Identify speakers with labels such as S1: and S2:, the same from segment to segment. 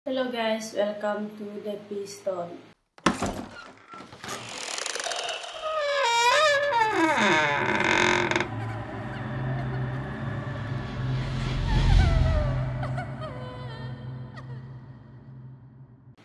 S1: Hello guys, welcome to the P-Story.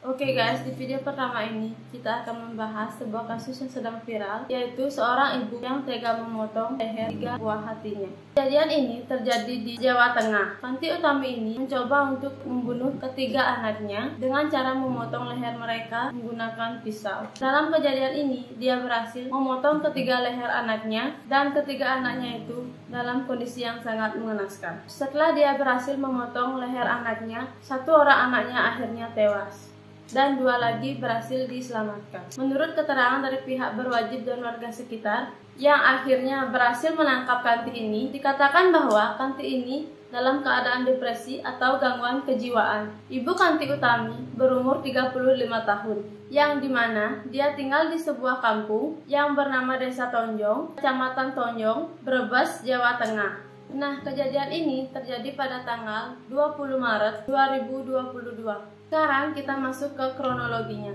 S1: Oke guys, di video pertama ini kita akan membahas sebuah kasus yang sedang viral, yaitu seorang ibu yang tega memotong leher 3 buah hatinya. Kejadian ini terjadi di Jawa Tengah. Fanti Utami ini mencoba untuk membunuh ketiga anaknya dengan cara memotong leher mereka menggunakan pisau. Dalam kejadian ini, dia berhasil memotong ketiga leher anaknya, dan ketiga anaknya itu dalam kondisi yang sangat mengenaskan. Setelah dia berhasil memotong leher anaknya, satu orang anaknya akhirnya tewas dan 2 lagi berhasil diselamatkan. Menurut keterangan dari pihak berwajib dan warga sekitar yang akhirnya berhasil menangkap Kanti ini, dikatakan bahwa Kanti ini dalam keadaan depresi atau gangguan kejiwaan. Ibu Kanti Utami berumur 35 tahun, yang dimana dia tinggal di sebuah kampung yang bernama Desa Tonjong, Kecamatan Tonjong, Brebes, Jawa Tengah. Nah, kejadian ini terjadi pada tanggal 20 Maret 2022. Sekarang kita masuk ke kronologinya.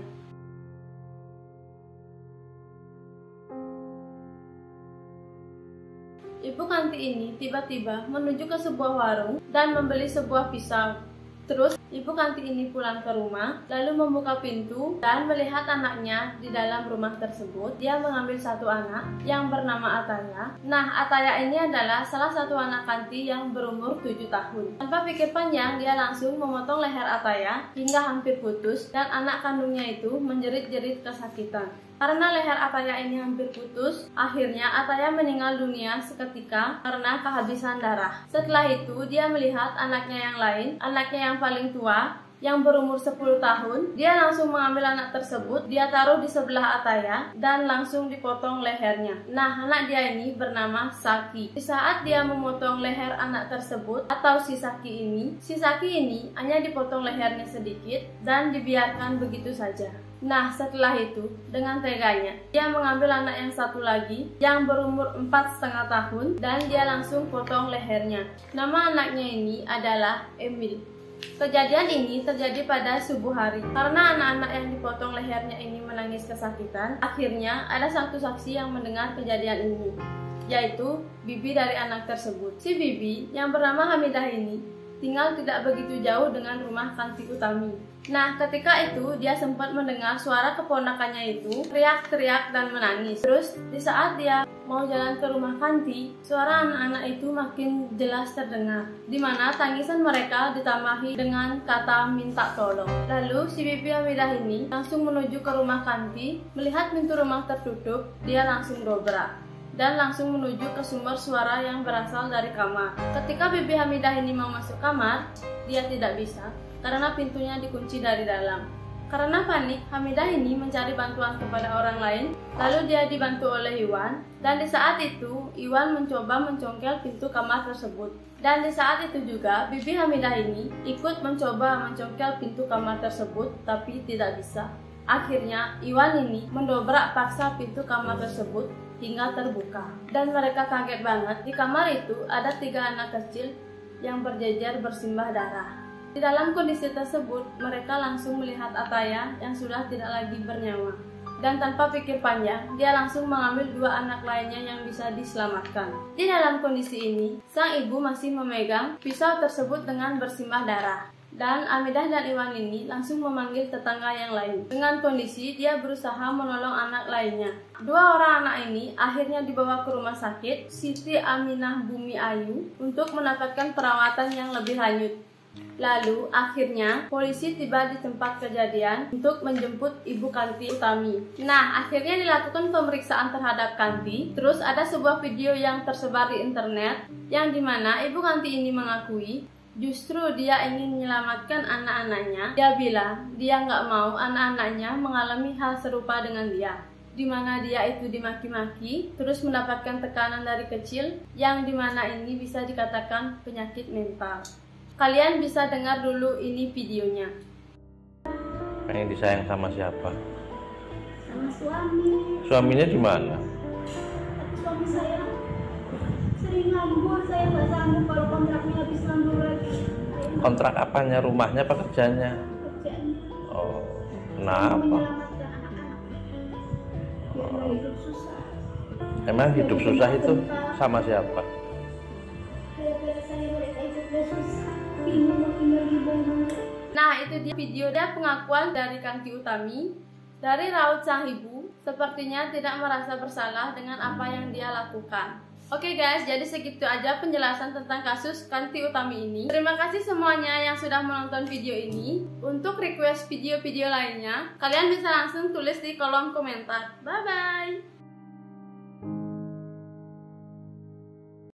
S1: Ibu Kanti ini tiba-tiba menuju ke sebuah warung dan membeli sebuah pisau. Terus, Ibu Kanti ini pulang ke rumah, lalu membuka pintu dan melihat anaknya di dalam rumah tersebut. Dia mengambil satu anak yang bernama Ataya. Nah, Ataya ini adalah salah satu anak Kanti yang berumur 7 tahun. Tanpa pikir panjang, dia langsung memotong leher Ataya hingga hampir putus, dan anak kandungnya itu menjerit-jerit kesakitan. Karena leher Ataya ini hampir putus, akhirnya Ataya meninggal dunia seketika karena kehabisan darah. Setelah itu, dia melihat anaknya yang lain, anaknya yang paling tua, yang berumur 10 tahun. Dia langsung mengambil anak tersebut, dia taruh di sebelah Ataya, dan langsung dipotong lehernya. Nah, anak dia ini bernama Saki. Di saat dia memotong leher anak tersebut, atau si Saki ini hanya dipotong lehernya sedikit, dan dibiarkan begitu saja. Nah, setelah itu, dengan teganya, dia mengambil anak yang satu lagi, yang berumur 4,5 tahun, dan dia langsung potong lehernya. Nama anaknya ini adalah Emil. Kejadian ini terjadi pada subuh hari. Karena anak-anak yang dipotong lehernya ini menangis kesakitan, akhirnya ada satu saksi yang mendengar kejadian ini, yaitu bibi dari anak tersebut. Si bibi yang bernama Hamidah ini tinggal tidak begitu jauh dengan rumah Kanti Utami. Nah, ketika itu dia sempat mendengar suara keponakannya itu teriak-teriak dan menangis. Terus di saat dia mau jalan ke rumah Kanti, suara anak-anak itu makin jelas terdengar, di mana tangisan mereka ditambahi dengan kata minta tolong. Lalu si bibi Hamidah ini langsung menuju ke rumah Kanti. Melihat pintu rumah tertutup, dia langsung dobrak dan langsung menuju ke sumber suara yang berasal dari kamar. Ketika bibi Hamidah ini mau masuk kamar, dia tidak bisa karena pintunya dikunci dari dalam. Karena panik, Hamidah ini mencari bantuan kepada orang lain, lalu dia dibantu oleh Iwan, dan di saat itu Iwan mencoba mencongkel pintu kamar tersebut. Dan di saat itu juga bibi Hamidah ini ikut mencoba mencongkel pintu kamar tersebut, tapi tidak bisa. Akhirnya Iwan ini mendobrak paksa pintu kamar tersebut hingga terbuka, dan mereka kaget banget. Di kamar itu ada 3 anak kecil yang berjejer bersimbah darah. Di dalam kondisi tersebut, mereka langsung melihat Ataya yang sudah tidak lagi bernyawa, dan tanpa pikir panjang, dia langsung mengambil 2 anak lainnya yang bisa diselamatkan. Di dalam kondisi ini, sang ibu masih memegang pisau tersebut dengan bersimbah darah. Dan Hamidah dan Iwan ini langsung memanggil tetangga yang lain. Dengan kondisi dia berusaha menolong anak lainnya. 2 orang anak ini akhirnya dibawa ke rumah sakit Siti Aminah Bumi Ayu untuk mendapatkan perawatan yang lebih lanjut. Lalu akhirnya polisi tiba di tempat kejadian untuk menjemput Ibu Kanti Utami. Nah, akhirnya dilakukan pemeriksaan terhadap Kanti. Terus ada sebuah video yang tersebar di internet, yang dimana Ibu Kanti ini mengakui justru dia ingin menyelamatkan anak-anaknya. Dia bilang dia nggak mau anak-anaknya mengalami hal serupa dengan dia, di mana dia itu dimaki-maki, terus mendapatkan tekanan dari kecil, yang dimana ini bisa dikatakan penyakit mental. Kalian bisa dengar dulu ini videonya.
S2: Pengen disayang sama siapa?
S3: Sama suami.
S2: Suaminya di mana?
S3: Suami saya sering nganggur, saya nggak sanggup kalau kontraknya habis nganggur lagi.
S2: Kontrak apanya? Rumahnya apa kerjanya? Oh,
S3: Saya
S2: kenapa?
S3: menyelamatkan anak-anak. Biar nggak hidup susah.
S2: Emang hidup susah itu sama siapa?
S3: Gara-gara saya mereka hidup udah susah. Bingung mau tinggal di mana.
S1: Nah, itu dia video dan pengakuan dari Kang Ti Utami. Dari raut sang ibu, sepertinya tidak merasa bersalah dengan apa yang dia lakukan. Oke guys, jadi segitu aja penjelasan tentang kasus Kang Ti Utami ini. Terima kasih semuanya yang sudah menonton video ini. Untuk request video-video lainnya, kalian bisa langsung tulis di kolom komentar. Bye-bye!